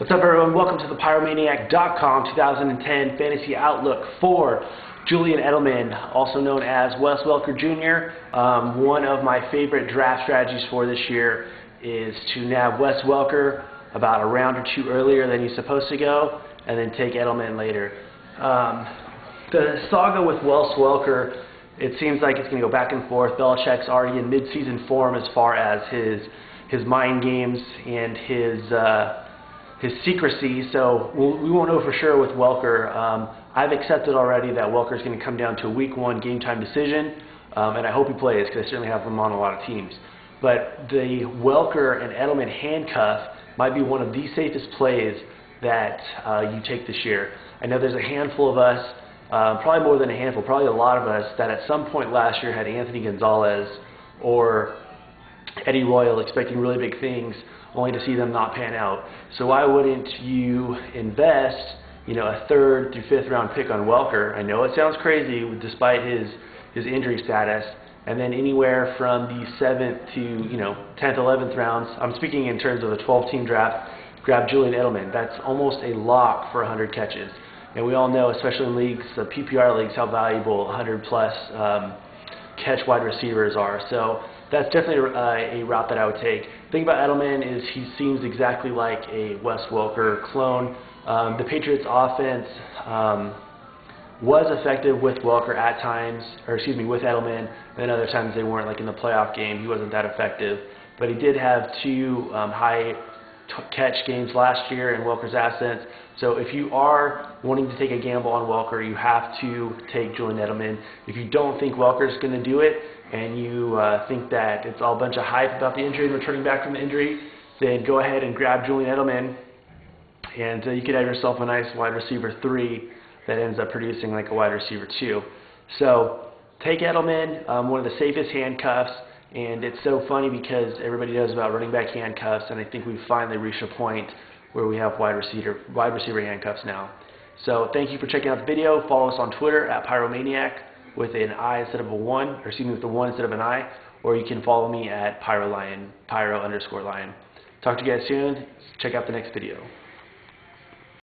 What's up, everyone? Welcome to the Pyromaniac.com 2010 Fantasy Outlook for Julian Edelman, also known as Wes Welker Jr. One of my favorite draft strategies for this year is to nab Wes Welker about a round or two earlier than he's supposed to go, and then take Edelman later. The saga with Wes Welker, it seems like it's going to go back and forth. Belichick's already in mid-season form as far as his mind games and his secrecy, so we won't know for sure with Welker. I've accepted already that Welker's going to come down to a Week 1 game time decision, and I hope he plays because I certainly have him on a lot of teams. But the Welker and Edelman handcuff might be one of the safest plays that you take this year. I know there's a handful of us, probably more than a handful, probably a lot of us, that at some point last year had Anthony Gonzalez or Eddie Royal expecting really big things, only to see them not pan out. So why wouldn't you invest, a 3rd through 5th round pick on Welker? I know it sounds crazy despite his injury status, and then anywhere from the 7th to 10th, 11th rounds. I'm speaking in terms of a 12-team draft. Grab Julian Edelman. That's almost a lock for 100 catches. And we all know, especially in leagues, the PPR leagues, how valuable 100+ catch wide receivers are. So that's definitely a route that I would take. The thing about Edelman is he seems exactly like a Wes Welker clone. The Patriots offense was effective with Welker at times, with Edelman, and other times they weren't. Like in the playoff game, he wasn't that effective. But he did have 2 high catch games last year in Welker's absence. So if you are wanting to take a gamble on Welker, you have to take Julian Edelman. If you don't think Welker's going to do it, and you think that it's all a bunch of hype about the injury and returning back from the injury, then go ahead and grab Julian Edelman, and you could have yourself a nice wide receiver 3 that ends up producing like a wide receiver 2. So take Edelman, one of the safest handcuffs. And it's so funny because everybody knows about running back handcuffs, and I think we've finally reached a point where we have wide receiver handcuffs now. So thank you for checking out the video. Follow us on Twitter at Pyromaniac with an I instead of a 1, or excuse me, with a 1 instead of an I, or you can follow me at Pyrolion, Pyro_Lion. Talk to you guys soon. Check out the next video.